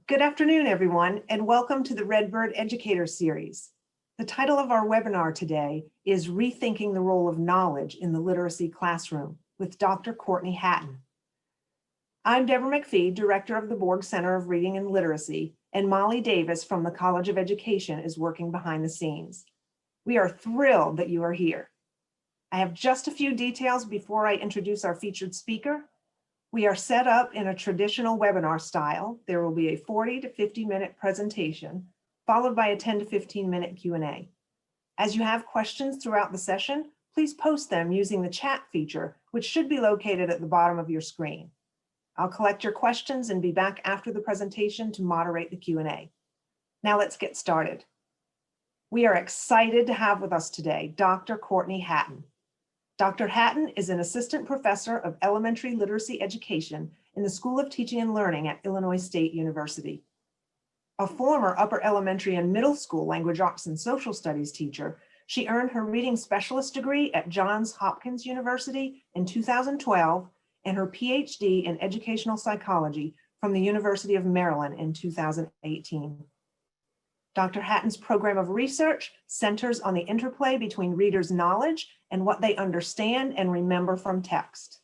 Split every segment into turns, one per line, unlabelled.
Good afternoon, everyone, and welcome to the Redbird Educator Series. The title of our webinar today is Rethinking the Role of Knowledge in the Literacy Classroom with Dr. Courtney Hatton. I'm Deborah McPhee, Director of the Borg Center of Reading and Literacy, and Molly Davis from the College of Education is working behind the scenes. We are thrilled that you are here. I have just a few details before I introduce our featured speaker. We are set up in a traditional webinar style. There will be a 40 to 50-minute presentation, followed by a 10 to 15-minute Q&A. As you have questions throughout the session, please post them using the chat feature, which should be located at the bottom of your screen. I'll collect your questions and be back after the presentation to moderate the Q&A. Now let's get started. We are excited to have with us today Dr. Courtney Hatton. Dr. Hatton is an assistant professor of elementary literacy education in the School of Teaching and Learning at Illinois State University. A former upper elementary and middle school language arts and social studies teacher, she earned her reading specialist degree at Johns Hopkins University in 2012 and her PhD in educational psychology from the University of Maryland in 2018. Dr. Hatton's program of research centers on the interplay between readers' knowledge and what they understand and remember from text.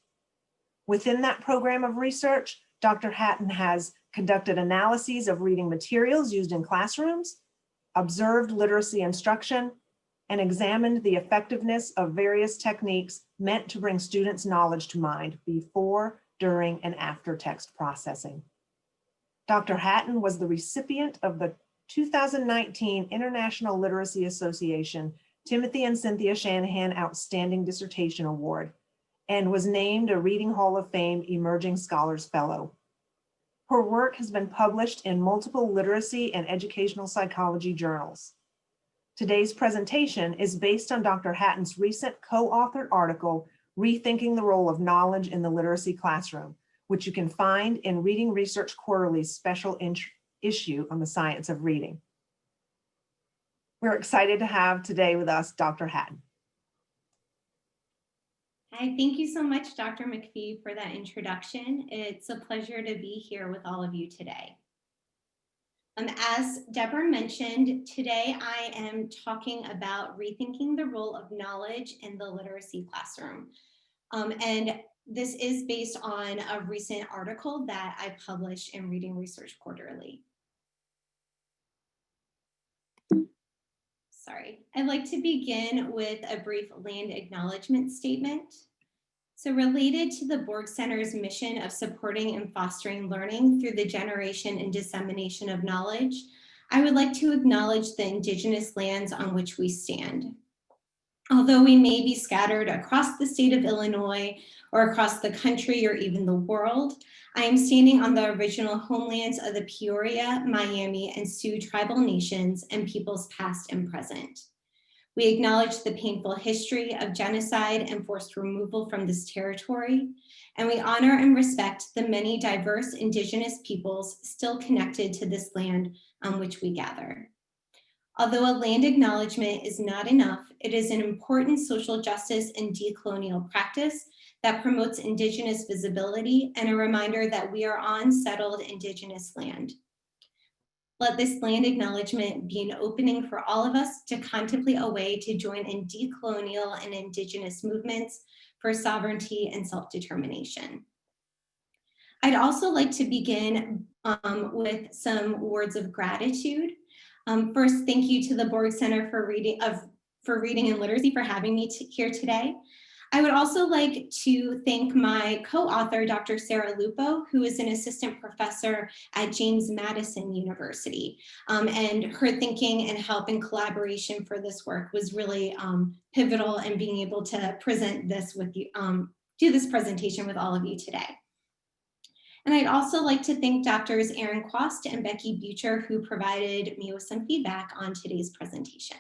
Within that program of research, Dr. Hatton has conducted analyses of reading materials used in classrooms, observed literacy instruction, and examined the effectiveness of various techniques meant to bring students' knowledge to mind before, during, and after text processing. Dr. Hatton was the recipient of the 2019 International Literacy Association Timothy and Cynthia Shanahan Outstanding Dissertation Award and was named a Reading Hall of Fame Emerging Scholars Fellow. Her work has been published in multiple literacy and educational psychology journals. Today's presentation is based on Dr. Hatton's recent co-authored article, Rethinking the Role of Knowledge in the Literacy Classroom, which you can find in Reading Research Quarterly's special issue on the science of reading. We're excited to have today with us Dr. Hatton.
Hi, thank you so much, Dr. McPhee, for that introduction. It's a pleasure to be here with all of you today. As Deborah mentioned, today I am talking about rethinking the role of knowledge in the literacy classroom. And this is based on a recent article that I published in Reading Research Quarterly. Sorry, I'd like to begin with a brief land acknowledgement statement. So related to the Borg Center's mission of supporting and fostering learning through the generation and dissemination of knowledge, I would like to acknowledge the Indigenous lands on which we stand. Although we may be scattered across the state of Illinois or across the country or even the world, I am standing on the original homelands of the Peoria, Miami, and Sioux tribal nations and peoples past and present. We acknowledge the painful history of genocide and forced removal from this territory, and we honor and respect the many diverse Indigenous peoples still connected to this land on which we gather. Although a land acknowledgement is not enough, it is an important social justice and decolonial practice that promotes Indigenous visibility and a reminder that we are on settled Indigenous land. Let this land acknowledgement be an opening for all of us to contemplate a way to join in decolonial and Indigenous movements for sovereignty and self-determination. I'd also like to begin with some words of gratitude. First, thank you to the Borg Center for Reading and Literacy for having me here today. I would also like to thank my co-author, Dr. Sarah Lupo, who is an assistant professor at James Madison University. And her thinking and help and collaboration for this work was really pivotal in being able to present this with you, do this presentation with all of you today. And I'd also like to thank Drs. Erin Quast and Becky Butcher, who provided me with some feedback on today's presentation.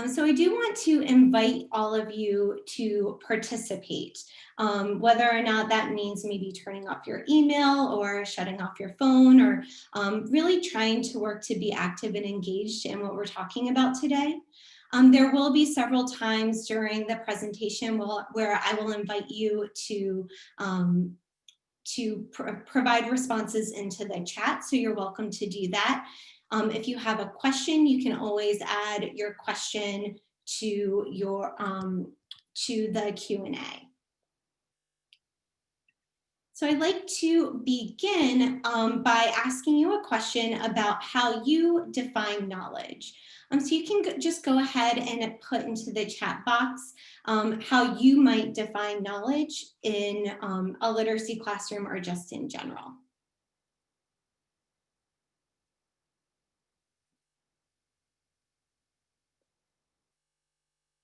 So I do want to invite all of you to participate, whether or not that means maybe turning off your email or shutting off your phone, or really trying to work to be active and engaged in what we're talking about today. There will be several times during the presentation where I will invite you to provide responses into the chat, so you're welcome to do that. If you have a question, you can always add your question to the Q&A. So I'd like to begin by asking you a question about how you define knowledge. So you can just go ahead and put into the chat box how you might define knowledge in a literacy classroom or just in general.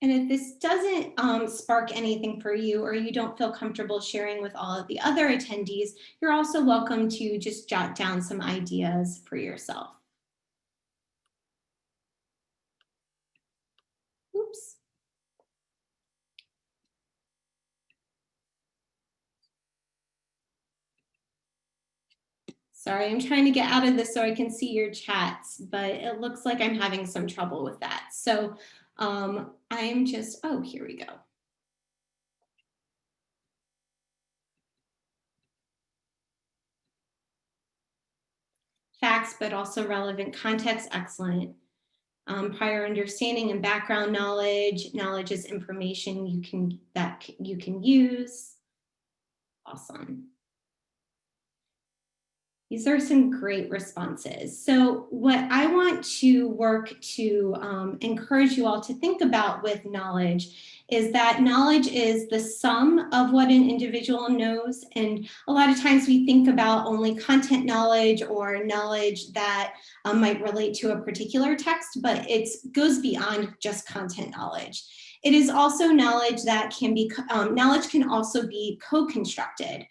And if this doesn't spark anything for you, or you don't feel comfortable sharing with all of the other attendees, you're also welcome to just jot down some ideas for yourself. Oops. Sorry, I'm trying to get out of this so I can see your chats, but it looks like I'm having some trouble with that. So I'm just, oh, here we go. Facts, but also relevant context, excellent. Prior understanding and background knowledge. Knowledge is information you can use. Awesome. These are some great responses. So what I want to work to encourage you all to think about with knowledge is that knowledge is the sum of what an individual knows. And a lot of times we think about only content knowledge or knowledge that might relate to a particular text, but it goes beyond just content knowledge. It is also knowledge that can be, knowledge can also be co-constructed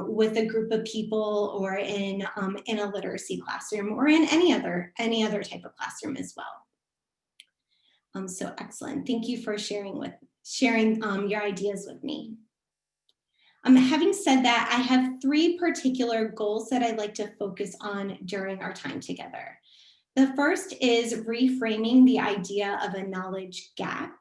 with a group of people, or in a literacy classroom, or in any other type of classroom as well. So excellent. Thank you for sharing your ideas with me. Having said that, I have 3 particular goals that I'd like to focus on during our time together. The first is reframing the idea of a knowledge gap.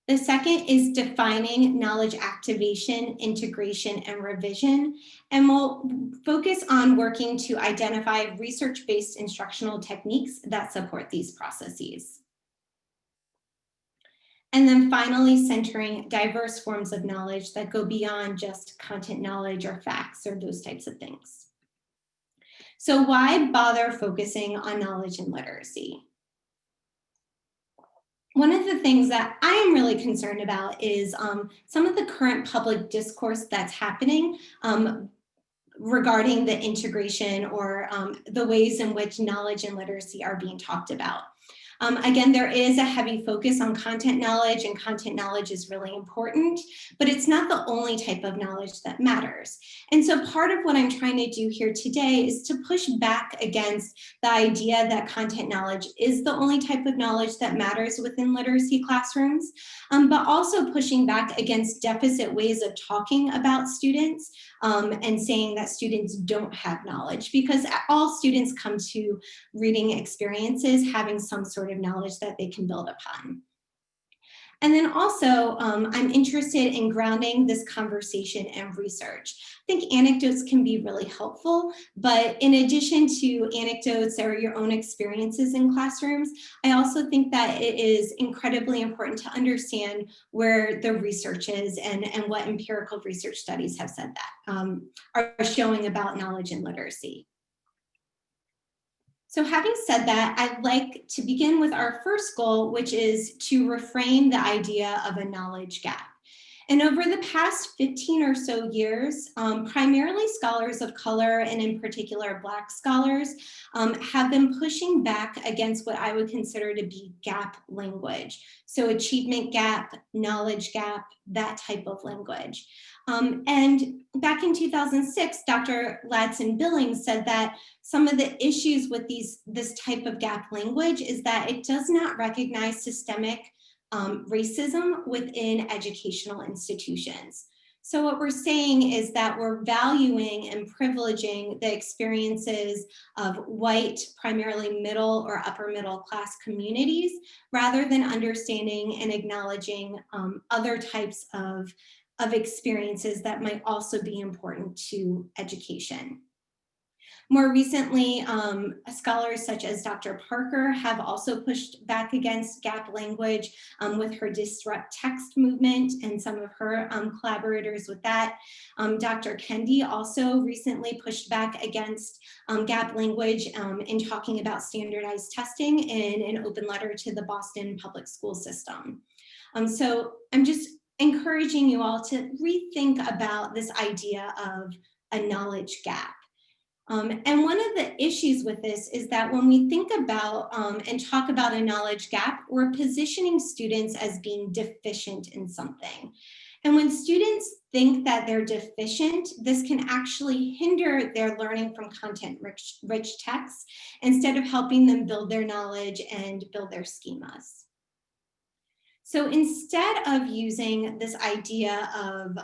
The second is defining knowledge activation, integration, and revision. And we'll focus on working to identify research-based instructional techniques that support these processes. And then finally, centering diverse forms of knowledge that go beyond just content knowledge or facts or those types of things. So why bother focusing on knowledge and literacy? One of the things that I am really concerned about is some of the current public discourse that's happening regarding the integration or the ways in which knowledge and literacy are being talked about. Again, there is a heavy focus on content knowledge, and content knowledge is really important, but it's not the only type of knowledge that matters. And so part of what I'm trying to do here today is to push back against the idea that content knowledge is the only type of knowledge that matters within literacy classrooms, but also pushing back against deficit ways of talking about students and saying that students don't have knowledge, because all students come to reading experiences having some sort of knowledge that they can build upon. And then also, I'm interested in grounding this conversation and research. I think anecdotes can be really helpful, but in addition to anecdotes or your own experiences in classrooms, I also think that it is incredibly important to understand where the research is and what empirical research studies have said that are showing about knowledge and literacy. So having said that, I'd like to begin with our first goal, which is to reframe the idea of a knowledge gap. And over the past 15 or so years, primarily scholars of color, and in particular Black scholars, have been pushing back against what I would consider to be gap language. So achievement gap, knowledge gap, that type of language. And back in 2006, Dr. Ladson-Billings said that some of the issues with this type of gap language is that it does not recognize systemic racism within educational institutions. So what we're saying is that we're valuing and privileging the experiences of white, primarily middle or upper middle class communities, rather than understanding and acknowledging other types of of experiences that might also be important to education. More recently, scholars such as Dr. Parker have also pushed back against gap language with her disrupt text movement and some of her collaborators with that. Dr. Kendi also recently pushed back against gap language in talking about standardized testing in an open letter to the Boston public school system. So I'm just encouraging you all to rethink about this idea of a knowledge gap. And one of the issues with this is that when we think about and talk about a knowledge gap, we're positioning students as being deficient in something. And when students think that they're deficient, this can actually hinder their learning from content-rich texts instead of helping them build their knowledge and build their schemas. So instead of using this idea of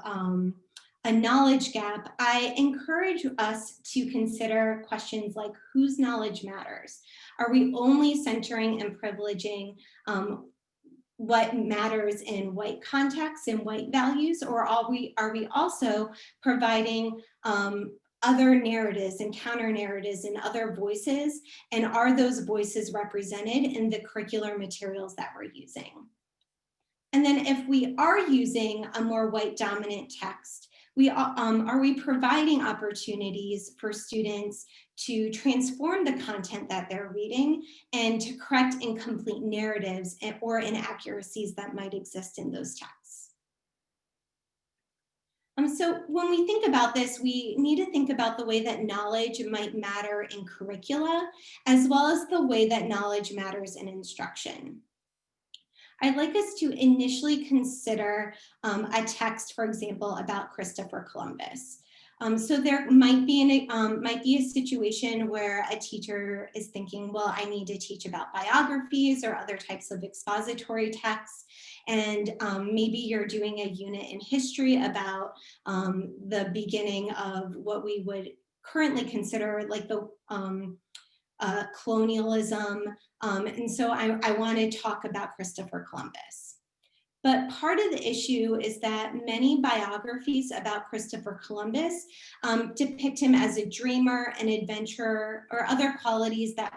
a knowledge gap, I encourage us to consider questions like whose knowledge matters? Are we only centering and privileging what matters in white contexts and white values, or are we also providing other narratives and counter narratives and other voices, and are those voices represented in the curricular materials that we're using? And then if we are using a more white dominant text, are we providing opportunities for students to transform the content that they're reading and to correct incomplete narratives or inaccuracies that might exist in those texts? So when we think about this, we need to think about the way that knowledge might matter in curricula, as well as the way that knowledge matters in instruction. I'd like us to initially consider a text, for example, about Christopher Columbus. So there might be a situation where a teacher is thinking, well, I need to teach about biographies or other types of expository texts. And maybe you're doing a unit in history about the beginning of what we would currently consider like the colonialism. And so I want to talk about Christopher Columbus. But part of the issue is that many biographies about Christopher Columbus depict him as a dreamer, an adventurer, or other qualities that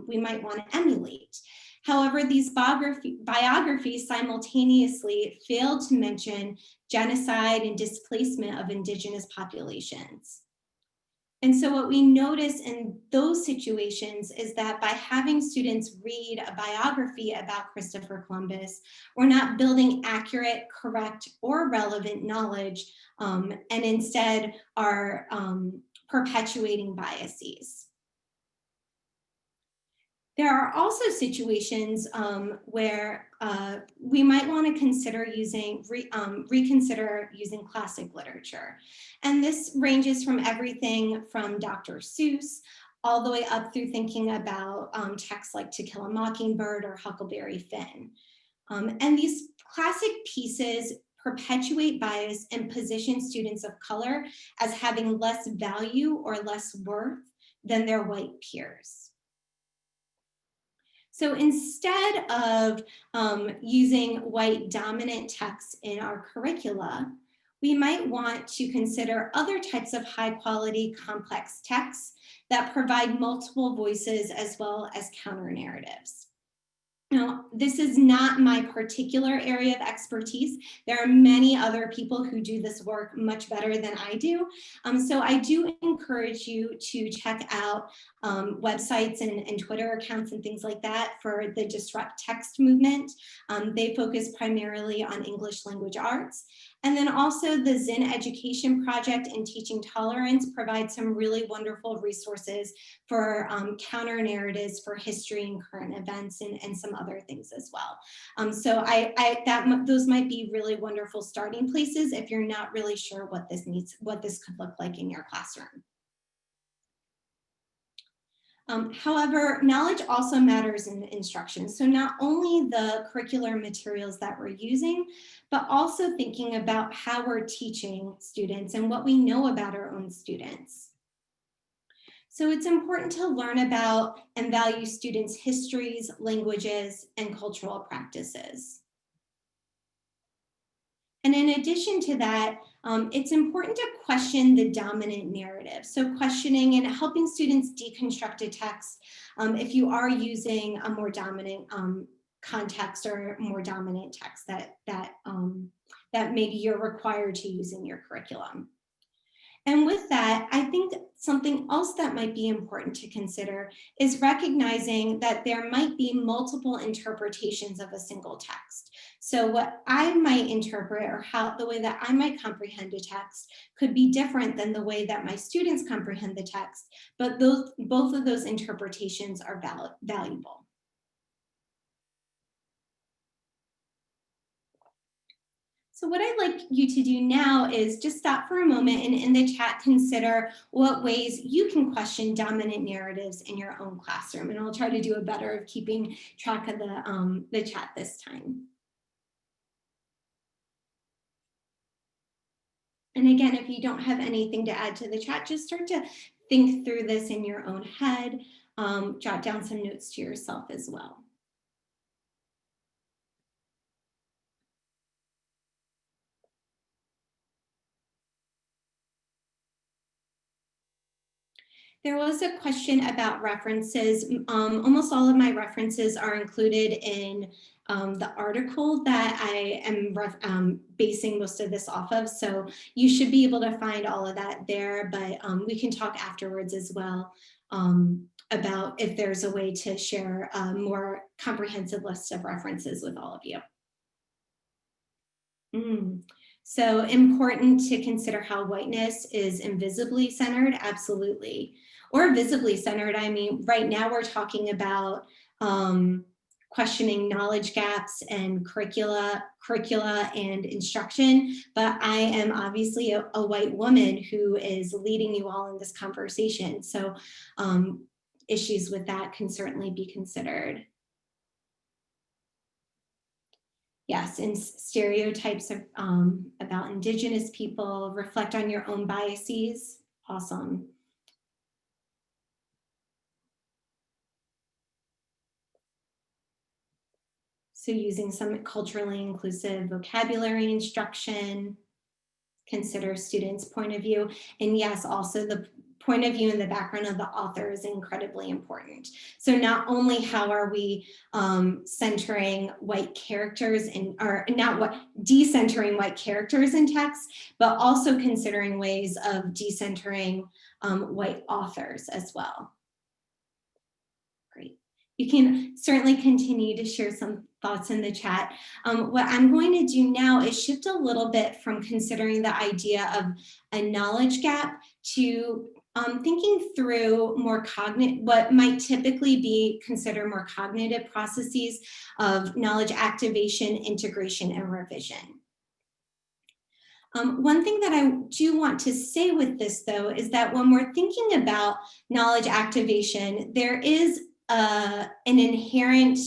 we might want to emulate. However, these biographies simultaneously failed to mention genocide and displacement of indigenous populations. And so what we notice in those situations is that by having students read a biography about Christopher Columbus, we're not building accurate, correct, or relevant knowledge, and instead are perpetuating biases. There are also situations where we might want to consider reconsider using classic literature. And this ranges from everything from Dr. Seuss all the way up through thinking about texts like To Kill a Mockingbird or Huckleberry Finn. And these classic pieces perpetuate bias and position students of color as having less value or less worth than their white peers. So instead of using white dominant texts in our curricula, we might want to consider other types of high quality complex texts that provide multiple voices as well as counter narratives. Now, this is not my particular area of expertise. There are many other people who do this work much better than I do. So I do encourage you to check out websites and Twitter accounts and things like that for the Disrupt Text movement. They focus primarily on English language arts. And then also the Zen Education Project and Teaching Tolerance provide some really wonderful resources for counter narratives for history and current events and some other things as well. So those might be really wonderful starting places if you're not really sure what this could look like in your classroom. However, knowledge also matters in instruction. So not only the curricular materials that we're using, but also thinking about how we're teaching students and what we know about our own students. So it's important to learn about and value students' histories, languages, and cultural practices. And in addition to that, it's important to question the dominant narrative. So questioning and helping students deconstruct a text if you are using a more dominant context or more dominant text that maybe you're required to use in your curriculum. And with that, I think something else that might be important to consider is recognizing that there might be multiple interpretations of a single text. So what I might interpret or the way that I might comprehend a text could be different than the way that my students comprehend the text, but both of those interpretations are valuable. So what I'd like you to do now is just stop for a moment and in the chat consider what ways you can question dominant narratives in your own classroom. And I'll try to do a better of keeping track of the chat this time. And again, if you don't have anything to add to the chat, just start to think through this in your own head. Jot down some notes to yourself as well. There was a question about references. Almost all of my references are included in the article that I am basing most of this off of. So you should be able to find all of that there, but we can talk afterwards as well about if there's a way to share a more comprehensive list of references with all of you. So important to consider how whiteness is invisibly centered, absolutely. Or visibly centered. I mean, right now we're talking about questioning knowledge gaps and curricula and instruction, but I am obviously a white woman who is leading you all in this conversation. So issues with that can certainly be considered. Yes, and stereotypes about Indigenous people, reflect on your own biases. Awesome. So using some culturally inclusive vocabulary instruction, consider students' point of view. And yes, also the point of view and the background of the author is incredibly important. So not only how are we centering white characters or not decentering white characters in text, but also considering ways of decentering white authors as well. Great. You can certainly continue to share some thoughts in the chat. What I'm going to do now is shift a little bit from considering the idea of a knowledge gap to thinking through more what might typically be considered more cognitive processes of knowledge activation, integration, and revision. One thing that I do want to say with this, though, is that when we're thinking about knowledge activation, there is an inherent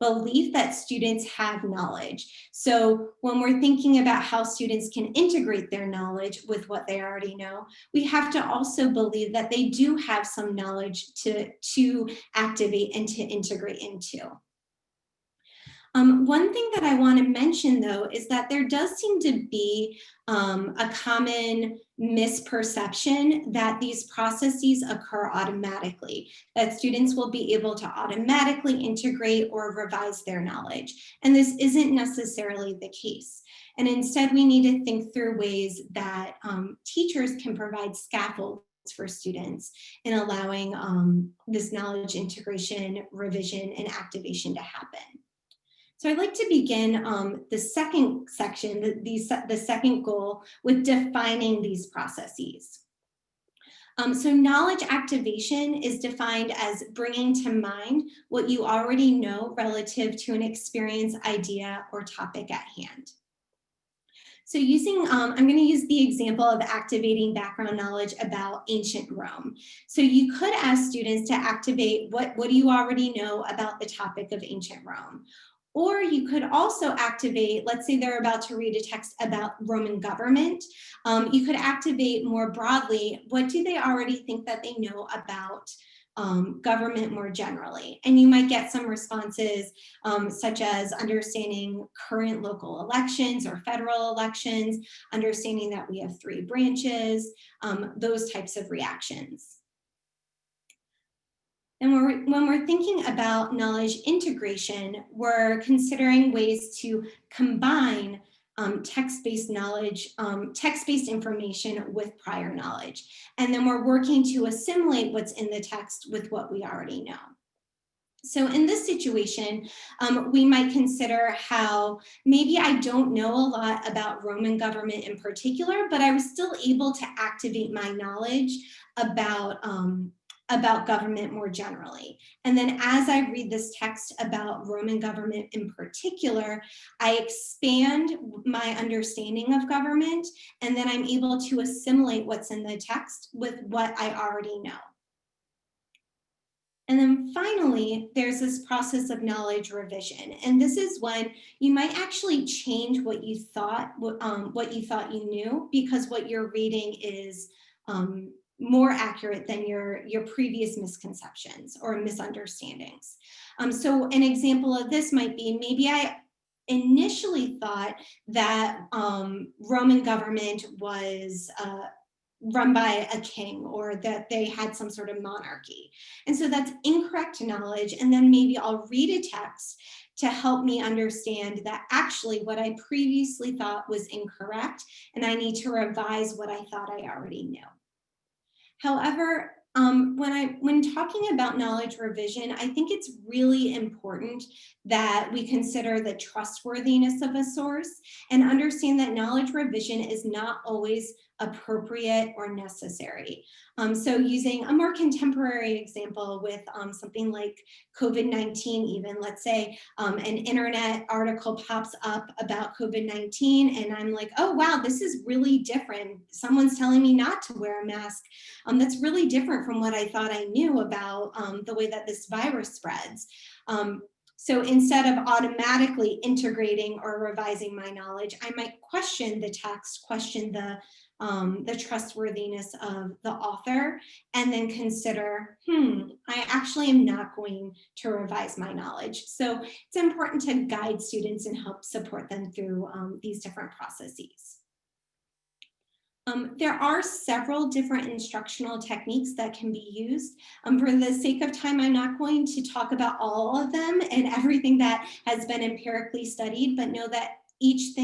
belief that students have knowledge. So when we're thinking about how students can integrate their knowledge with what they already know, we have to also believe that they do have some knowledge to activate and to integrate into. One thing that I want to mention, though, is that there does seem to be a common misperception that these processes occur automatically, that students will be able to automatically integrate or revise their knowledge. And this isn't necessarily the case. And instead, we need to think through ways that teachers can provide scaffolds for students in allowing this knowledge integration, revision, and activation to happen. So I'd like to begin the second section, the second goal, with defining these processes. So knowledge activation is defined as bringing to mind what you already know relative to an experience, idea, or topic at hand. So I'm going to use the example of activating background knowledge about ancient Rome. So you could ask students to activate what do you already know about the topic of ancient Rome? Or you could also activate, let's say they're about to read a text about Roman government. You could activate more broadly, what do they already think that they know about government more generally. And you might get some responses such as understanding current local elections or federal elections, understanding that we have 3 branches, those types of reactions. And when we're thinking about knowledge integration, we're considering ways to combine text-based knowledge, text-based information with prior knowledge. And then we're working to assimilate what's in the text with what we already know. So in this situation, we might consider how maybe I don't know a lot about Roman government in particular, but I was still able to activate my knowledge about government more generally. And then as I read this text about Roman government in particular, I expand my understanding of government, and then I'm able to assimilate what's in the text with what I already know. And then finally, there's this process of knowledge revision. And this is when you might actually change what you thought you knew, because what you're reading is more accurate than your previous misconceptions or misunderstandings. So an example of this might be, maybe I initially thought that Roman government was run by a king, or that they had some sort of monarchy. And so that's incorrect knowledge. And then maybe I'll read a text to help me understand that actually what I previously thought was incorrect, and I need to revise what I thought I already knew. However, when talking about knowledge revision, I think it's really important that we consider the trustworthiness of a source and understand that knowledge revision is not always appropriate or necessary. So using a more contemporary example with something like COVID-19 even, let's say an internet article pops up about COVID-19 and I'm like, oh wow, this is really different. Someone's telling me not to wear a mask. That's really different from what I thought I knew about the way that this virus spreads. So instead of automatically integrating or revising my knowledge, I might question the text, question the trustworthiness of the author, and then consider, I actually am not going to revise my knowledge. So it's important to guide students and help support them through these different processes. There are several different instructional techniques that can be used. For the sake of time, I'm not going to talk about all of them and everything that has been empirically studied, but know that each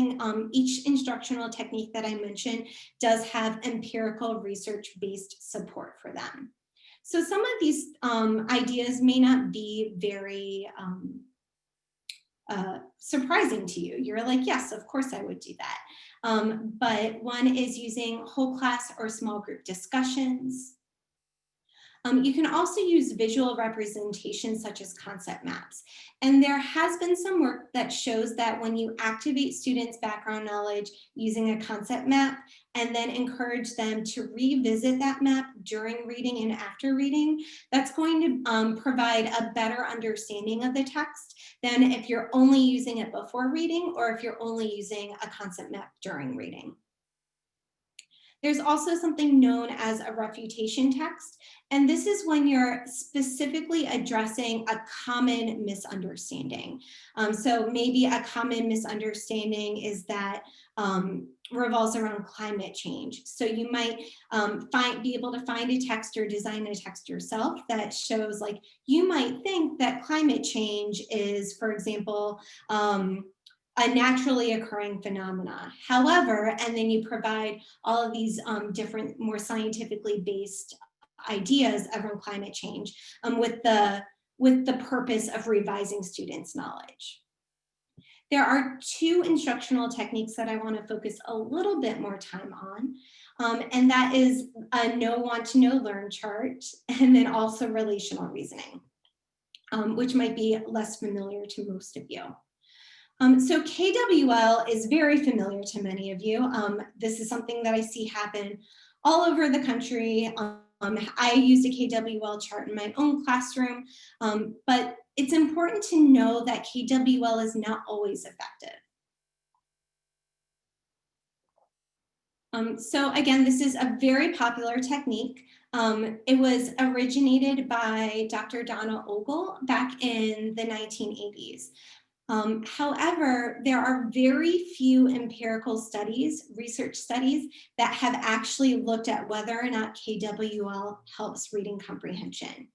instructional technique that I mentioned does have empirical research-based support for them. So some of these ideas may not be very surprising to you. You're like, yes, of course I would do that. But one is using whole class or small group discussions. You can also use visual representation such as concept maps. And there has been some work that shows that when you activate students' background knowledge using a concept map and then encourage them to revisit that map during reading and after reading, that's going to provide a better understanding of the text than if you're only using it before reading or if you're only using a concept map during reading. There's also something known as a refutation text, and this is when you're specifically addressing a common misunderstanding. So maybe a common misunderstanding is that revolves around climate change. So you might be able to find a text or design a text yourself that shows, like, you might think that climate change is, for example, a naturally occurring phenomena. However, and then you provide all of these different, more scientifically based ideas around climate change with the purpose of revising students' knowledge. There are 2 instructional techniques that I want to focus a little bit more time on, and that is a know, want to know, learn chart, and then also relational reasoning, which might be less familiar to most of you. So KWL is very familiar to many of you. This is something that I see happen all over the country. I used a KWL chart in my own classroom, but it's important to know that KWL is not always effective. So again, this is a very popular technique. It was originated by Dr. Donna Ogle back in the 1980s. However, there are very few empirical studies, research studies, that have actually looked at whether or not KWL helps reading comprehension.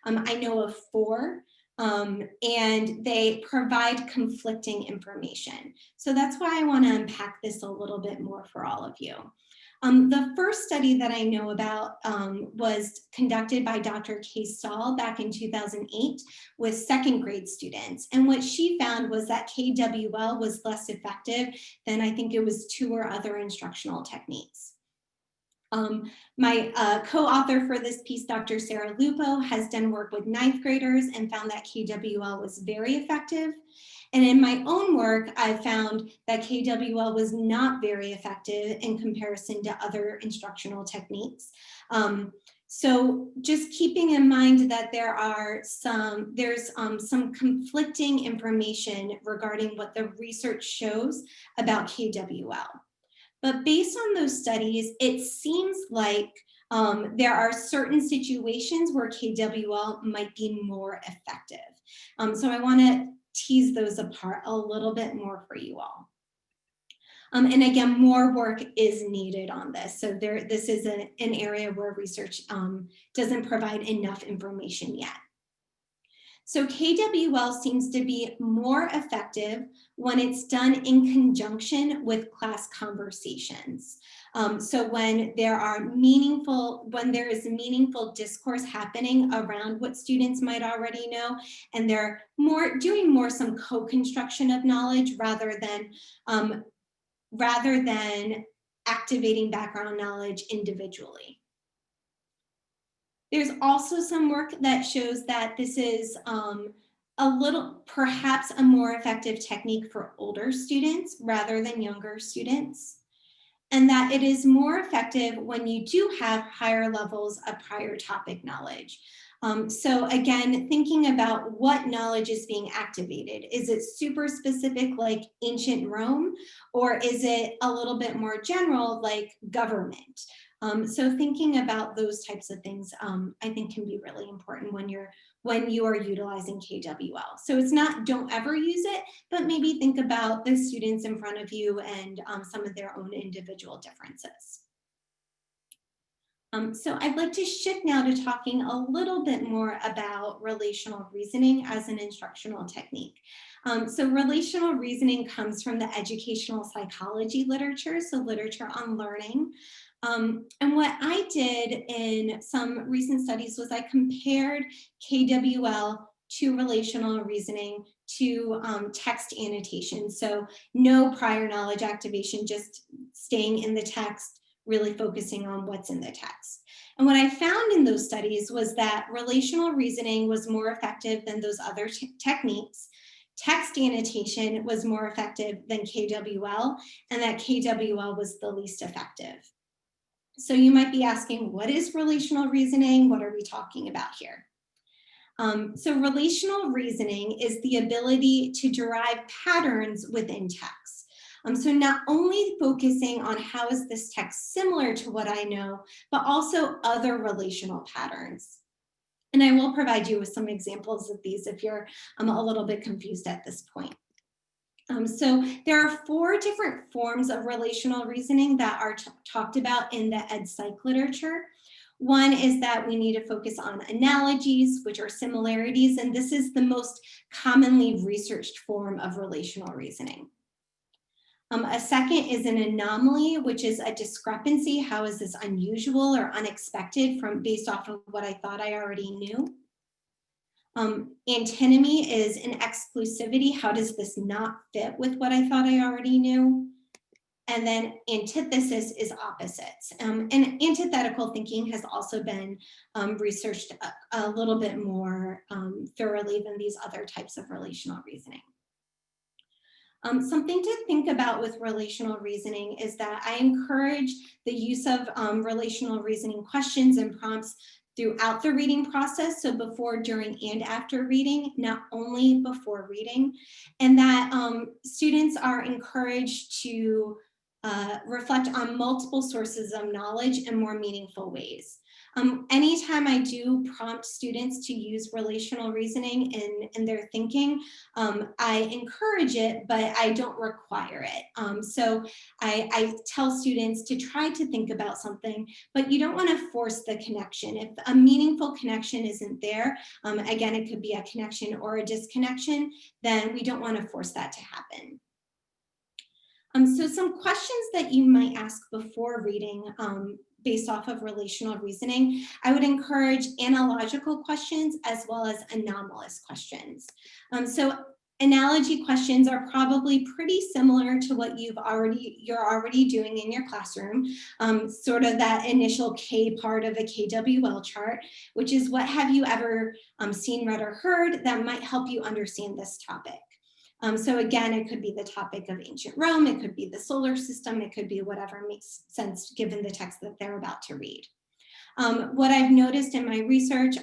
I know of 4, and they provide conflicting information. So that's why I want to unpack this a little bit more for all of you. The first study that I know about was conducted by Dr. Kay Stahl back in 2008 with 2nd grade students. And what she found was that KWL was less effective than I think it was 2 or other instructional techniques. My co-author for this piece, Dr. Sarah Lupo, has done work with 9th graders and found that KWL was very effective. And in my own work, I found that KWL was not very effective in comparison to other instructional techniques. So just keeping in mind that there's some conflicting information regarding what the research shows about KWL. But based on those studies, it seems like there are certain situations where KWL might be more effective. So I want to tease those apart a little bit more for you all. And again, more work is needed on this. So this is an area where research doesn't provide enough information yet. So KWL seems to be more effective when it's done in conjunction with class conversations. So when there is meaningful discourse happening around what students might already know, and they're doing more some co-construction of knowledge rather than activating background knowledge individually. There's also some work that shows that this is perhaps a more effective technique for older students rather than younger students, and that it is more effective when you do have higher levels of prior topic knowledge. So again, thinking about what knowledge is being activated. Is it super specific like ancient Rome, or is it a little bit more general like government? So thinking about those types of things, I think can be really important when you are utilizing KWL. So it's not don't ever use it, but maybe think about the students in front of you and some of their own individual differences. So I'd like to shift now to talking a little bit more about relational reasoning as an instructional technique. So relational reasoning comes from the educational psychology literature, so literature on learning. And what I did in some recent studies was I compared KWL to relational reasoning to text annotation. So no prior knowledge activation, just staying in the text, really focusing on what's in the text. And what I found in those studies was that relational reasoning was more effective than those other techniques. Text annotation was more effective than KWL, and that KWL was the least effective. So you might be asking, what is relational reasoning? What are we talking about here? So relational reasoning is the ability to derive patterns within text. So not only focusing on how is this text similar to what I know, but also other relational patterns. And I will provide you with some examples of these if you're a little bit confused at this point. So there are 4 different forms of relational reasoning that are talked about in the ed psych literature. One is that we need to focus on analogies, which are similarities, and this is the most commonly researched form of relational reasoning. A second is an anomaly, which is a discrepancy. How is this unusual or unexpected based off of what I thought I already knew? Antinomy is an exclusivity. How does this not fit with what I thought I already knew? And then antithesis is opposites. And antithetical thinking has also been researched a little bit more thoroughly than these other types of relational reasoning. Something to think about with relational reasoning is that I encourage the use of relational reasoning questions and prompts throughout the reading process, so before, during, and after reading, not only before reading, and that students are encouraged to reflect on multiple sources of knowledge in more meaningful ways. Anytime I do prompt students to use relational reasoning in their thinking, I encourage it, but I don't require it. So I tell students to try to think about something, but you don't want to force the connection. If a meaningful connection isn't there, again, it could be a connection or a disconnection, then we don't want to force that to happen. So some questions that you might ask before reading based off of relational reasoning, I would encourage analogical questions as well as anomalous questions. So analogy questions are probably pretty similar to what you're already doing in your classroom, sort of that initial K part of a KWL chart, which is what have you ever seen, read, or heard that might help you understand this topic. So again, it could be the topic of ancient Rome, it could be the solar system, it could be whatever makes sense given the text that they're about to read. What I've noticed in my research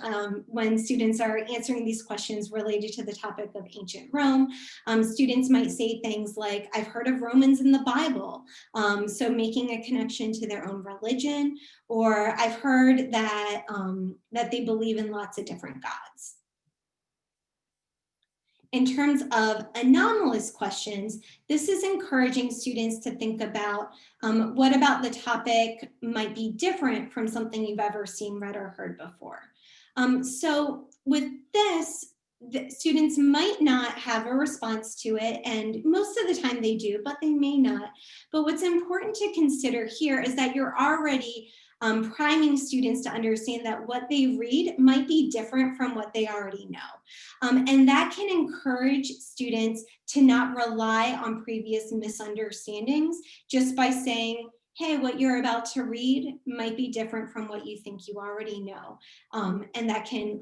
when students are answering these questions related to the topic of ancient Rome, students might say things like, I've heard of Romans in the Bible, so making a connection to their own religion, or I've heard that, that they believe in lots of different gods. In terms of anomalous questions, this is encouraging students to think about what about the topic might be different from something you've ever seen, read, or heard before. So with this, the students might not have a response to it, and most of the time they do, but they may not. But what's important to consider here is that you're already priming students to understand that what they read might be different from what they already know. And that can encourage students to not rely on previous misunderstandings just by saying, hey, what you're about to read might be different from what you think you already know. And that can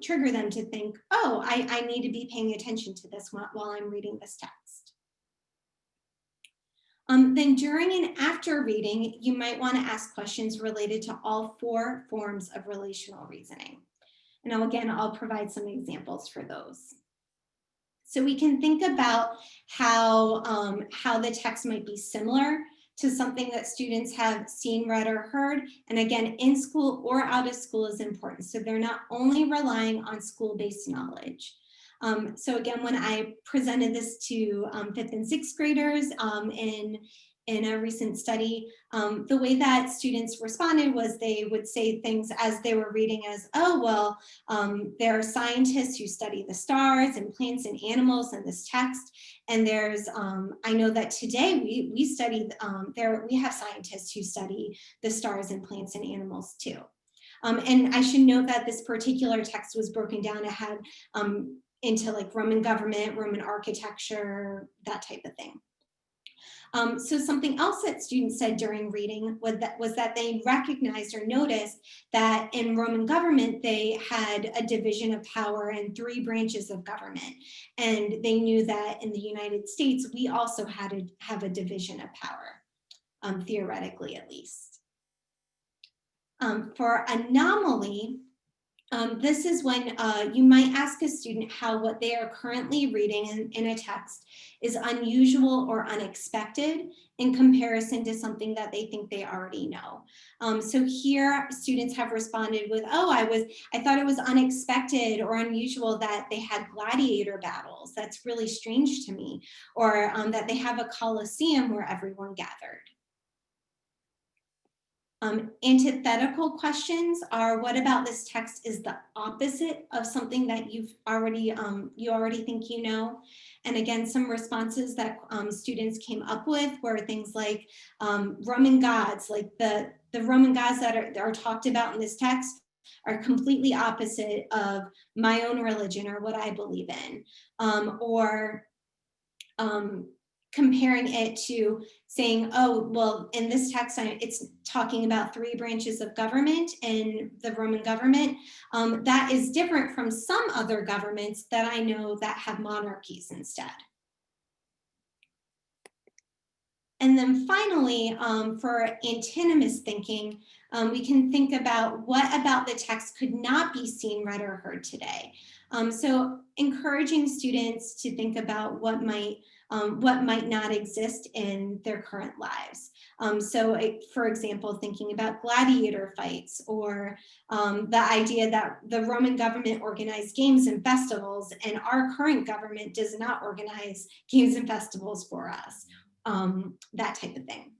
trigger them to think, oh, I need to be paying attention to this while I'm reading this text. Then during and after reading, you might want to ask questions related to all 4 forms of relational reasoning. And now again, I'll provide some examples for those. So we can think about how the text might be similar to something that students have seen, read, or heard. And again, in school or out of school is important. So they're not only relying on school-based knowledge. So again, when I presented this to 5th and 6th graders in a recent study, the way that students responded was they would say things as they were reading as, oh, well, there are scientists who study the stars and plants and animals in this text. And there's, I know that today we study, we have scientists who study the stars and plants and animals too. And I should note that this particular text was broken down. It had into like Roman government, Roman architecture, that type of thing. So something else that students said during reading was that they recognized or noticed that in Roman government, they had a division of power and 3 branches of government. And they knew that in the United States, we also had to have a division of power, theoretically at least. For anomaly, this is when you might ask a student how what they are currently reading in a text is unusual or unexpected in comparison to something that they think they already know. So here students have responded with, oh, I thought it was unexpected or unusual that they had gladiator battles. That's really strange to me. Or that they have a coliseum where everyone gathered. Antithetical questions are, what about this text is the opposite of something that you already think you know? And again, some responses that students came up with were things like Roman gods, like the Roman gods that are talked about in this text are completely opposite of my own religion or what I believe in. Comparing it to saying, oh, well, in this text, it's talking about 3 branches of government in the Roman government. That is different from some other governments that I know that have monarchies instead. And then finally, for antinomous thinking, we can think about what about the text could not be seen, read, or heard today. So encouraging students to think about what might what might not exist in their current lives. For example, thinking about gladiator fights, or the idea that the Roman government organized games and festivals, and our current government does not organize games and festivals for us, that type of thing.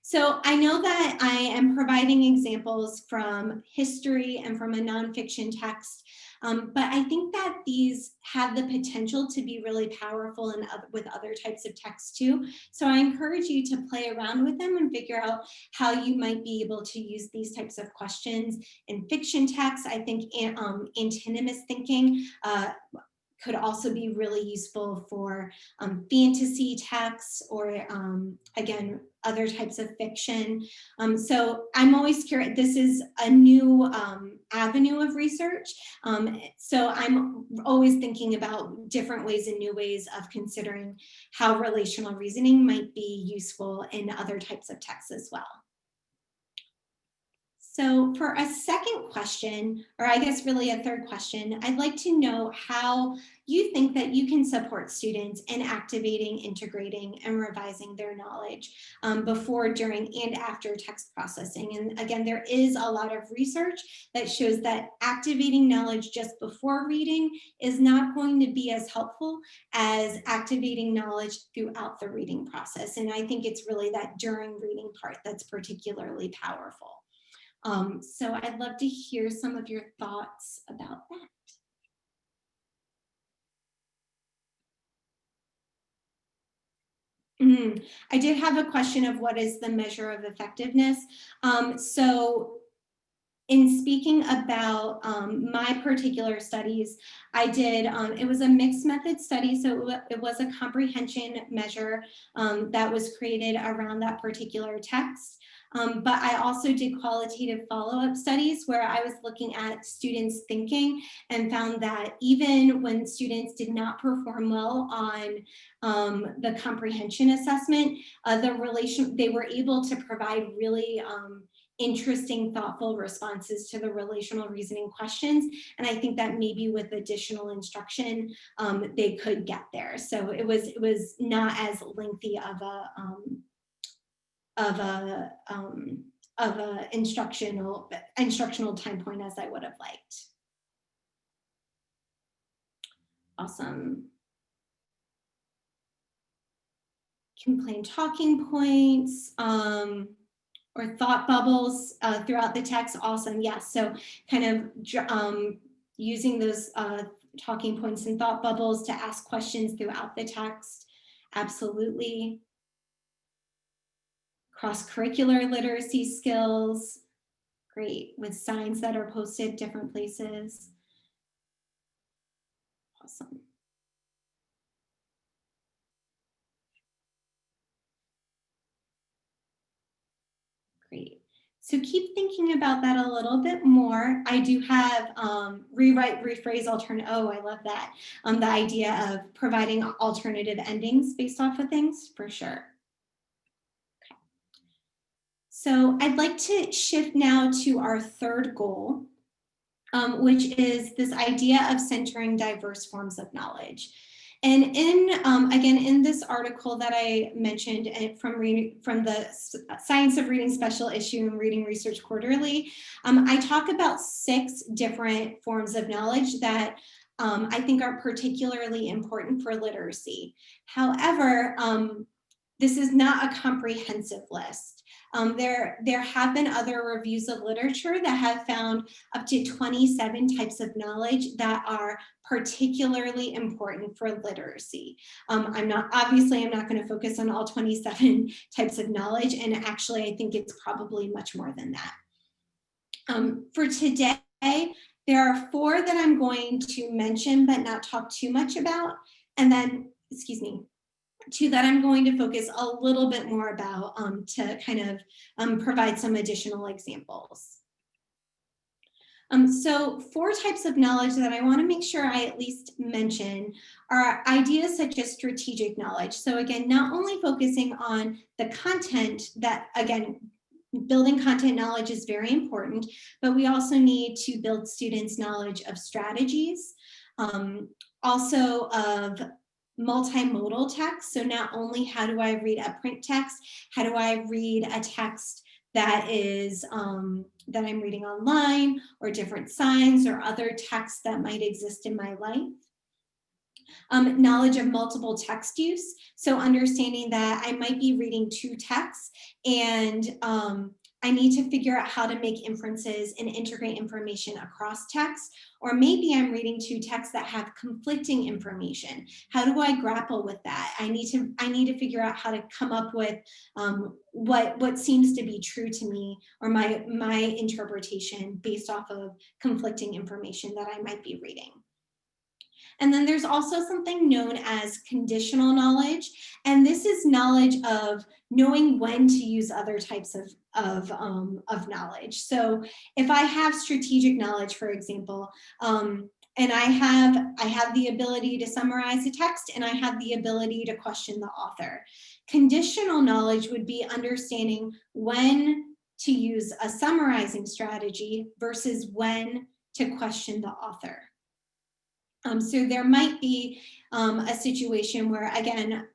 So I know that I am providing examples from history and from a nonfiction text, but I think that these have the potential to be really powerful with other types of text too. So I encourage you to play around with them and figure out how you might be able to use these types of questions in fiction text. I think antinomous thinking could also be really useful for fantasy texts, or again, other types of fiction. So I'm always curious. This is a new avenue of research. So I'm always thinking about different ways and new ways of considering how relational reasoning might be useful in other types of texts as well. So for a second question, or I guess really a third question, I'd like to know how you think that you can support students in activating, integrating, and revising their knowledge before, during, and after text processing. And again, there is a lot of research that shows that activating knowledge just before reading is not going to be as helpful as activating knowledge throughout the reading process. And I think it's really that during reading part that's particularly powerful. So I'd love to hear some of your thoughts about that. I did have a question of what is the measure of effectiveness. So in speaking about my particular studies, I did, it was a mixed method study, so it was a comprehension measure that was created around that particular text. But I also did qualitative follow-up studies where I was looking at students' thinking, and found that even when students did not perform well on the comprehension assessment, they were able to provide really interesting, thoughtful responses to the relational reasoning questions. And I think that maybe with additional instruction, they could get there. So it was not as lengthy of a instructional time point as I would have liked. Awesome. Can plan talking points or thought bubbles throughout the text. Awesome. Yes. So kind of using those talking points and thought bubbles to ask questions throughout the text. Absolutely. Cross-curricular literacy skills. Great. With signs that are posted different places. Awesome. Great. So keep thinking about that a little bit more. I do have rewrite, rephrase, alternate. Oh, I love that. The idea of providing alternative endings based off of things, for sure. Okay. So I'd like to shift now to our third goal, which is this idea of centering diverse forms of knowledge. And again, in this article that I mentioned from the Science of Reading Special Issue and Reading Research Quarterly, I talk about 6 different forms of knowledge that I think are particularly important for literacy. However, this is not a comprehensive list. There have been other reviews of literature that have found up to 27 types of knowledge that are particularly important for literacy. I'm not going to focus on all 27 types of knowledge, and actually I think it's probably much more than that. For today, there are 4 that I'm going to mention but not talk too much about, and then, 2 that I'm going to focus a little bit more about to kind of provide some additional examples. So 4 types of knowledge that I want to make sure I at least mention are ideas such as strategic knowledge. So again, not only focusing on the content that, again, building content knowledge is very important, but we also need to build students' knowledge of strategies, also of multimodal text. So not only how do I read a print text, how do I read a text that is that I'm reading online, or different signs or other texts that might exist in my life. Knowledge of multiple text use. So understanding that I might be reading two texts, and I need to figure out how to make inferences and integrate information across texts. Or maybe I'm reading two texts that have conflicting information. How do I grapple with that? I need to figure out how to come up with what seems to be true to me, or my interpretation based off of conflicting information that I might be reading. And then there's also something known as conditional knowledge. And this is knowledge of knowing when to use other types of knowledge. So if I have strategic knowledge, for example, and I have the ability to summarize a text, and I have the ability to question the author. Conditional knowledge would be understanding when to use a summarizing strategy versus when to question the author. So there might be a situation where, again,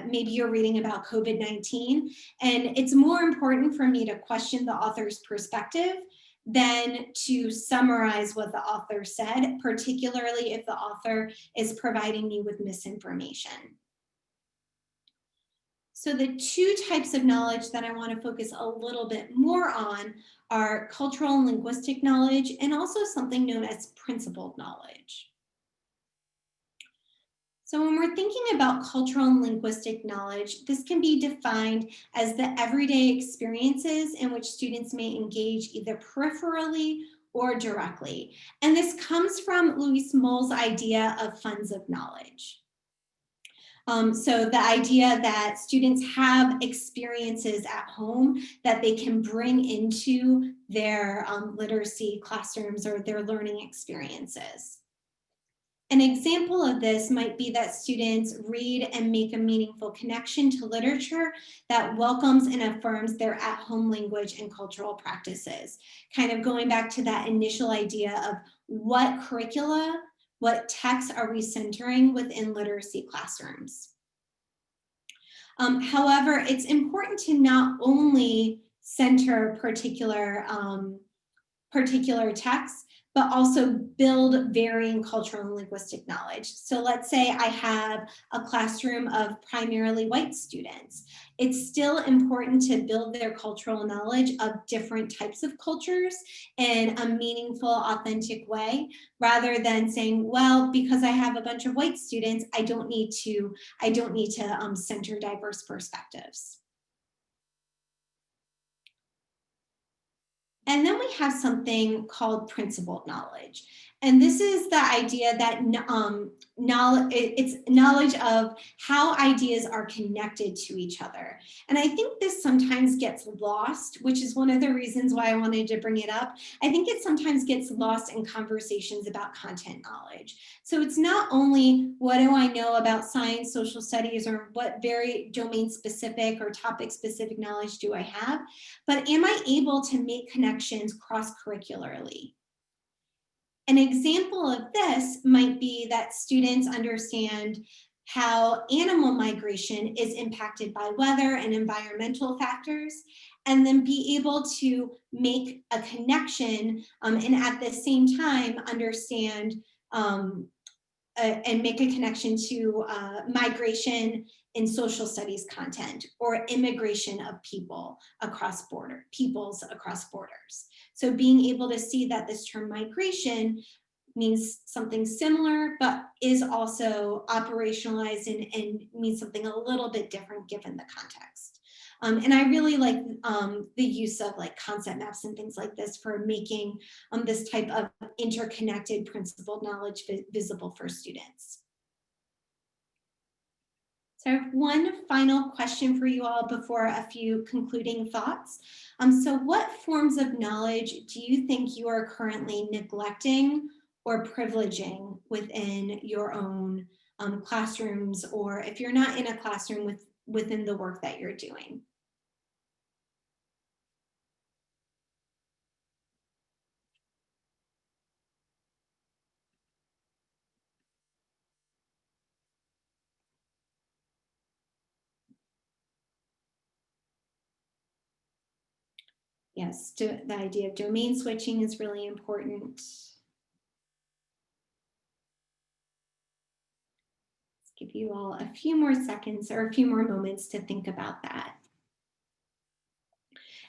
maybe you're reading about COVID-19, and it's more important for me to question the author's perspective than to summarize what the author said, particularly if the author is providing me with misinformation. So the two types of knowledge that I want to focus a little bit more on are cultural and linguistic knowledge, and also something known as principled knowledge. So when we're thinking about cultural and linguistic knowledge, this can be defined as the everyday experiences in which students may engage either peripherally or directly. And this comes from Louise Moll's idea of funds of knowledge. So the idea that students have experiences at home that they can bring into their literacy classrooms or their learning experiences. An example of this might be that students read and make a meaningful connection to literature that welcomes and affirms their at-home language and cultural practices. Kind of going back to that initial idea of what curricula, what texts are we centering within literacy classrooms. However, it's important to not only center particular texts, but also build varying cultural and linguistic knowledge. So let's say I have a classroom of primarily white students. It's still important to build their cultural knowledge of different types of cultures in a meaningful, authentic way, rather than saying, well, because I have a bunch of white students, I don't need to center diverse perspectives. And then we have something called principled knowledge. And this is the idea that it's knowledge of how ideas are connected to each other. And I think this sometimes gets lost, which is one of the reasons why I wanted to bring it up. I think it sometimes gets lost in conversations about content knowledge. So it's not only what do I know about science, social studies, or what very domain specific or topic specific knowledge do I have, but am I able to make connections cross-curricularly? An example of this might be that students understand how animal migration is impacted by weather and environmental factors, and then be able to make a connection and at the same time understand and make a connection to migration in social studies content, or immigration of peoples across borders. So being able to see that this term migration means something similar, but is also operationalized and means something a little bit different given the context. And I really like the use of like concept maps and things like this for making this type of interconnected principled knowledge visible for students. So I have one final question for you all before a few concluding thoughts. So what forms of knowledge do you think you are currently neglecting or privileging within your own classrooms, or if you're not in a classroom, within the work that you're doing? Yes, the idea of domain switching is really important. Let's give you all a few more seconds or a few more moments to think about that.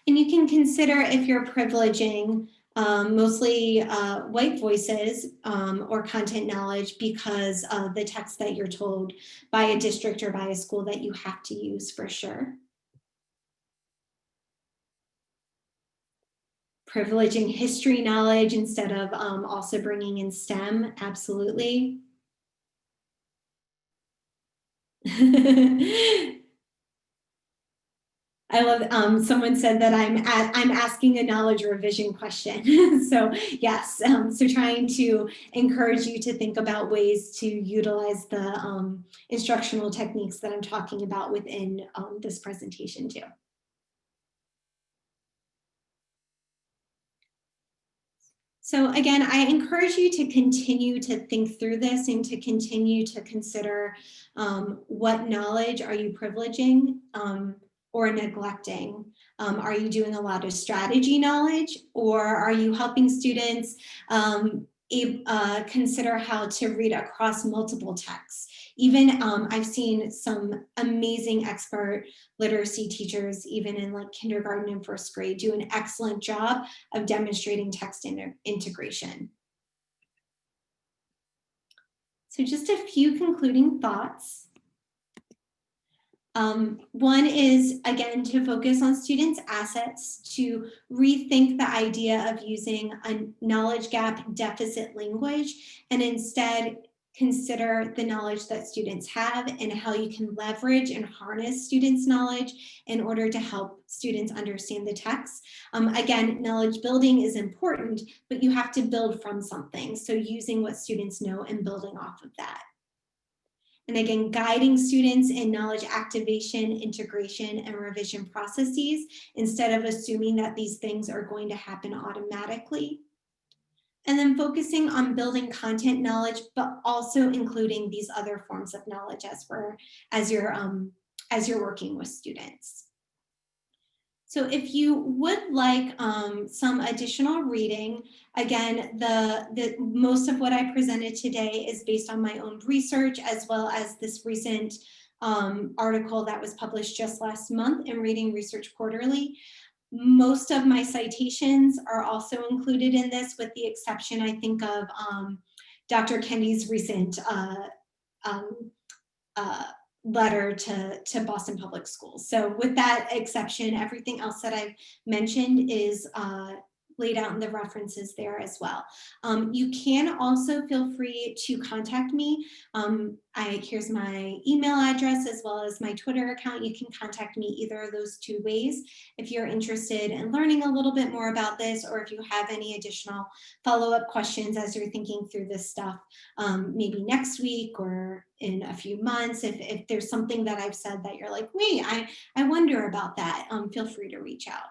And you can consider if you're privileging mostly white voices or content knowledge because of the text that you're told by a district or by a school that you have to use for sure. Privileging history knowledge instead of also bringing in STEM, absolutely. I love, someone said that I'm asking a knowledge revision question. So yes, so trying to encourage you to think about ways to utilize the instructional techniques that I'm talking about within this presentation too. So again, I encourage you to continue to think through this and to continue to consider what knowledge are you privileging or neglecting? Are you doing a lot of strategy knowledge, or are you helping students consider how to read across multiple texts? Even I've seen some amazing expert literacy teachers, even in like kindergarten and first grade, do an excellent job of demonstrating text integration. So just a few concluding thoughts. One is, again, to focus on students' assets, to rethink the idea of using a knowledge gap deficit language, and instead consider the knowledge that students have and how you can leverage and harness students' knowledge in order to help students understand the text. Again, knowledge building is important, but you have to build from something. So using what students know and building off of that. And again, guiding students in knowledge activation, integration, and revision processes instead of assuming that these things are going to happen automatically. And then focusing on building content knowledge, but also including these other forms of knowledge as you're working with students. So if you would like some additional reading, again, the most of what I presented today is based on my own research, as well as this recent article that was published just last month in Reading Research Quarterly. Most of my citations are also included in this, with the exception, I think, of Dr. Kenny's recent letter to Boston Public Schools. So with that exception, everything else that I've mentioned is laid out in the references there as well. You can also feel free to contact me. Here's my email address as well as my Twitter account. You can contact me either of those two ways if you're interested in learning a little bit more about this, or if you have any additional follow-up questions as you're thinking through this stuff, maybe next week or in a few months. If there's something that I've said that you're like, wait, I wonder about that, feel free to reach out.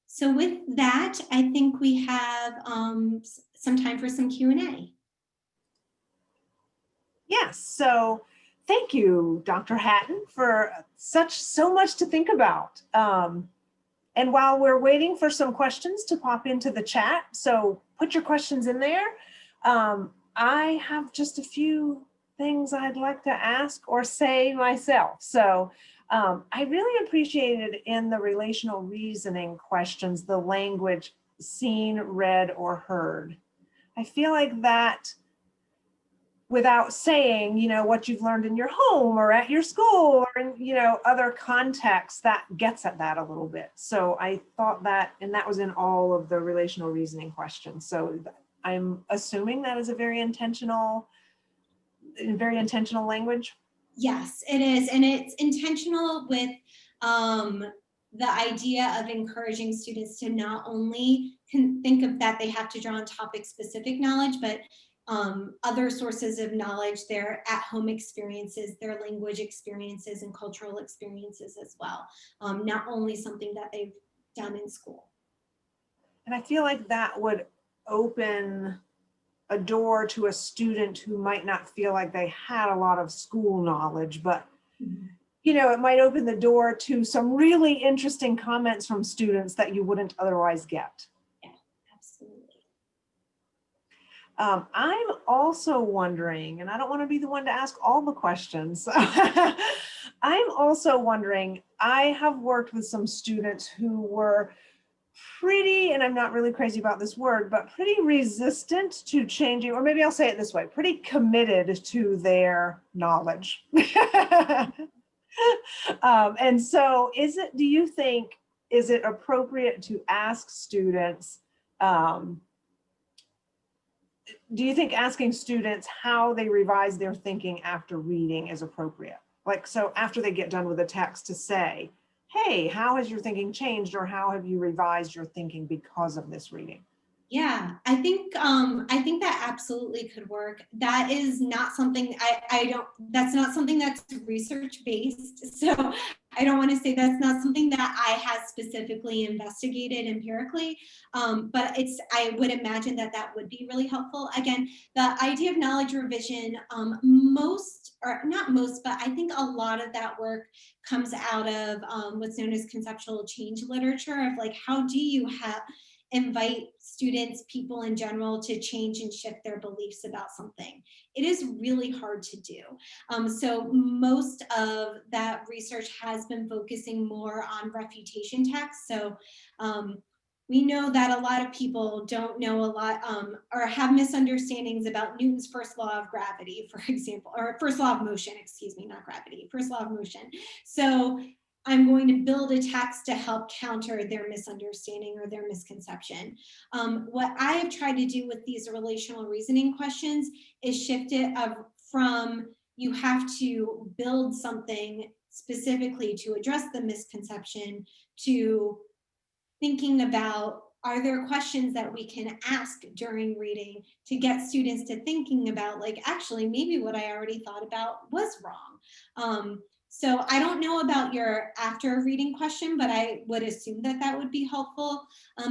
So with that, I think we have some time for some Q&A.
Yes, so thank you, Dr. Hatton, for so much to think about. And while we're waiting for some questions to pop into the chat, so put your questions in there. I have just a few things I'd like to ask or say myself. So I really appreciated in the relational reasoning questions, the language seen, read, or heard. I feel like that, without saying, you know, what you've learned in your home or at your school or in, you know, other contexts, that gets at that a little bit. So I thought that, and that was in all of the relational reasoning questions. So I'm assuming that is a very intentional language.
Yes, it is. And it's intentional with the idea of encouraging students to not only think of that they have to draw on topic specific knowledge, but other sources of knowledge, their at-home experiences, their language experiences, and cultural experiences as well. Not only something that they've done in school.
And I feel like that would open a door to a student who might not feel like they had a lot of school knowledge, but it might open the door to some really interesting comments from students that you wouldn't otherwise get.
Yeah, absolutely.
I'm also wondering, and I don't want to be the one to ask all the questions. I'm also wondering, I have worked with some students who were pretty, and I'm not really crazy about this word, but pretty resistant to changing, or maybe I'll say it this way, pretty committed to their knowledge. And so do you think, is it appropriate to ask students, do you think asking students how they revise their thinking after reading is appropriate? Like, so after they get done with a text to say, hey, how has your thinking changed, or how have you revised your thinking because of this reading?
Yeah, I think that absolutely could work. That is not something that's not something that's research based. So I don't want to say that's not something that I have specifically investigated empirically. But I would imagine that that would be really helpful. Again, the idea of knowledge revision, most, or not most, but I think a lot of that work comes out of what's known as conceptual change literature of like, how do you invite students, people in general, to change and shift their beliefs about something. It is really hard to do. So most of that research has been focusing more on refutation texts. So we know that a lot of people don't know a lot or have misunderstandings about Newton's first law of gravity, for example, or first law of motion, excuse me, not gravity, first law of motion. So I'm going to build a text to help counter their misunderstanding or their misconception. What I have tried to do with these relational reasoning questions is shift it from you have to build something specifically to address the misconception to thinking about, are there questions that we can ask during reading to get students to thinking about, like, actually, maybe what I already thought about was wrong. So I don't know about your after reading question, but I would assume that that would be helpful.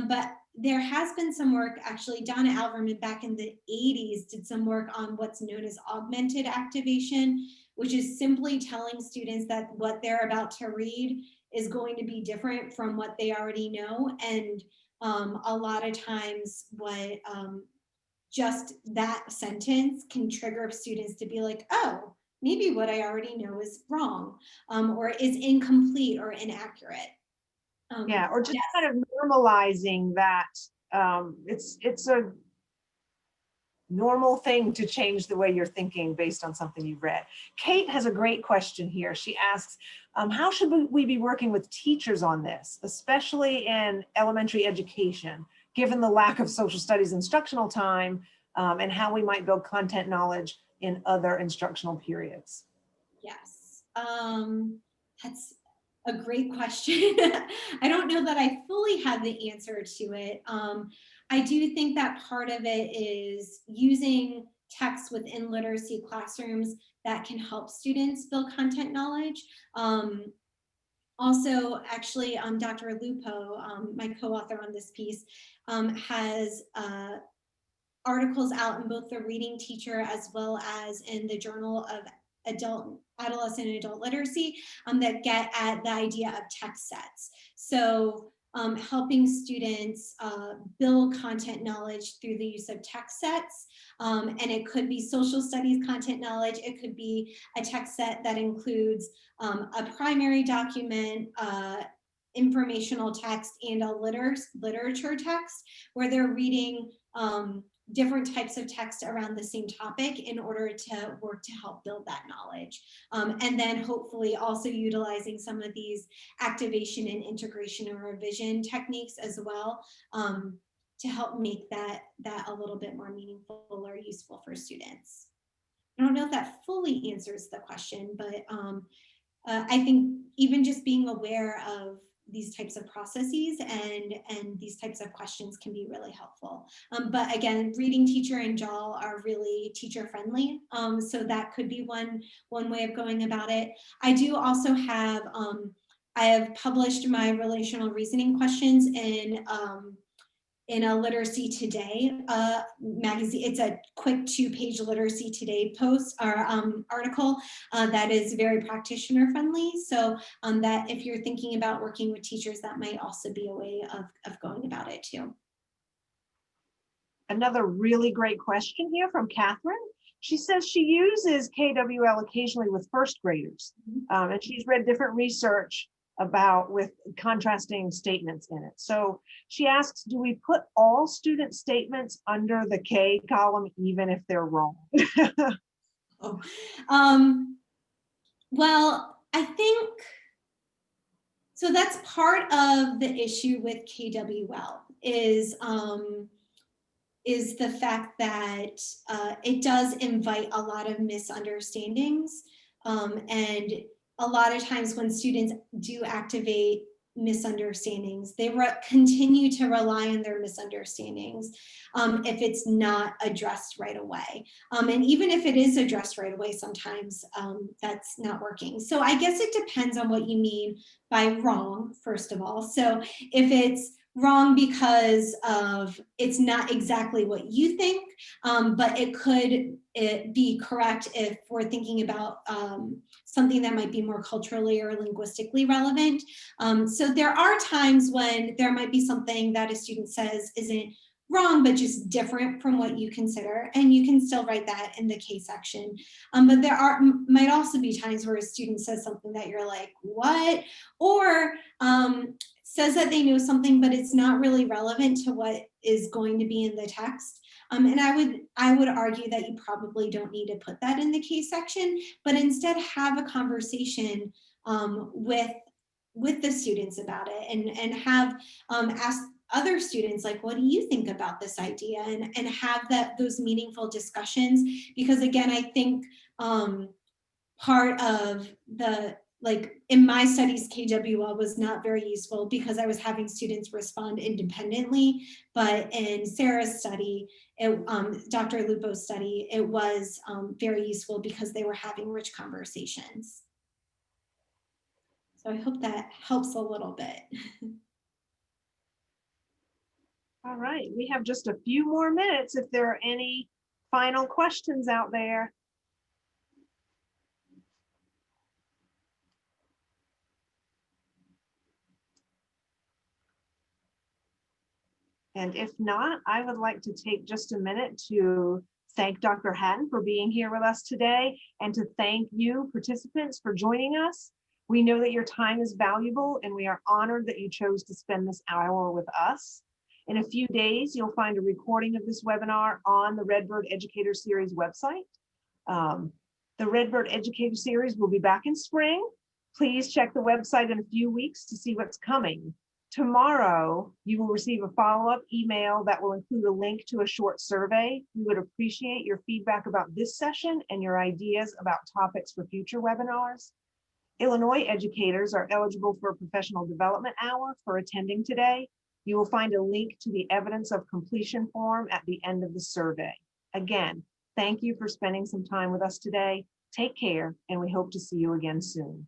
But there has been some work, actually, Donna Alverman back in the 80s did some work on what's known as augmented activation, which is simply telling students that what they're about to read is going to be different from what they already know. And a lot of times what just that sentence can trigger students to be like, oh, maybe what I already know is wrong or is incomplete or inaccurate.
Yeah, or just
Yes.
kind of normalizing that it's a normal thing to change the way you're thinking based on something you've read. Kate has a great question here. She asks, how should we be working with teachers on this, especially in elementary education, given the lack of social studies instructional time, and how we might build content knowledge in other instructional periods?
Yes, that's a great question. I don't know that I fully have the answer to it. I do think that part of it is using text within literacy classrooms that can help students build content knowledge. Also, actually, Dr. Lupo, my co-author on this piece, has articles out in both the Reading Teacher as well as in the Journal of Adolescent and Adult Literacy that get at the idea of text sets. So helping students build content knowledge through the use of text sets. And it could be social studies content knowledge. It could be a text set that includes a primary document, informational text, and a literature text where they're reading different types of text around the same topic in order to work to help build that knowledge. And then hopefully also utilizing some of these activation and integration and revision techniques as well to help make that a little bit more meaningful or useful for students. I don't know if that fully answers the question, but I think even just being aware of these types of processes and these types of questions can be really helpful. But again, Reading Teacher and JAL are really teacher friendly. So that could be one way of going about it. I do also have, I have published my relational reasoning questions in in a Literacy Today magazine. It's a quick 2-page Literacy Today post or article that is very practitioner friendly. So that if you're thinking about working with teachers, that might also be a way of going about it too.
Another really great question here from Catherine. She says she uses KWL occasionally with first graders, and she's read different research about with contrasting statements in it. So she asks, do we put all student statements under the K column, even if they're wrong?
Well, I think, so that's part of the issue with KWL is the fact that it does invite a lot of misunderstandings. And a lot of times when students do activate misunderstandings, they continue to rely on their misunderstandings if it's not addressed right away. And even if it is addressed right away, sometimes that's not working. So I guess it depends on what you mean by wrong, first of all. So if it's wrong because of it's not exactly what you think, but it could be correct if we're thinking about something that might be more culturally or linguistically relevant. So there are times when there might be something that a student says isn't wrong, but just different from what you consider, and you can still write that in the K section. But there might also be times where a student says something that you're like, what? Or says that they know something, but it's not really relevant to what is going to be in the text. And I would argue that you probably don't need to put that in the K section, but instead have a conversation with the students about it, and have ask other students, like, what do you think about this idea, and have those meaningful discussions. Because again, I think part of the, like in my studies, KWL was not very useful because I was having students respond independently. But in Sarah's study, Dr. Lupo's study, it was very useful because they were having rich conversations. So I hope that helps a little bit.
All right, we have just a few more minutes if there are any final questions out there. And if not, I would like to take just a minute to thank Dr. Hatton for being here with us today, and to thank you participants for joining us. We know that your time is valuable, and we are honored that you chose to spend this hour with us. In a few days, you'll find a recording of this webinar on the Redbird Educator Series website. The Redbird Educator Series will be back in spring. Please check the website in a few weeks to see what's coming. Tomorrow, you will receive a follow-up email that will include a link to a short survey. We would appreciate your feedback about this session and your ideas about topics for future webinars. Illinois educators are eligible for a professional development hour for attending today. You will find a link to the evidence of completion form at the end of the survey. Again, thank you for spending some time with us today. Take care, and we hope to see you again soon.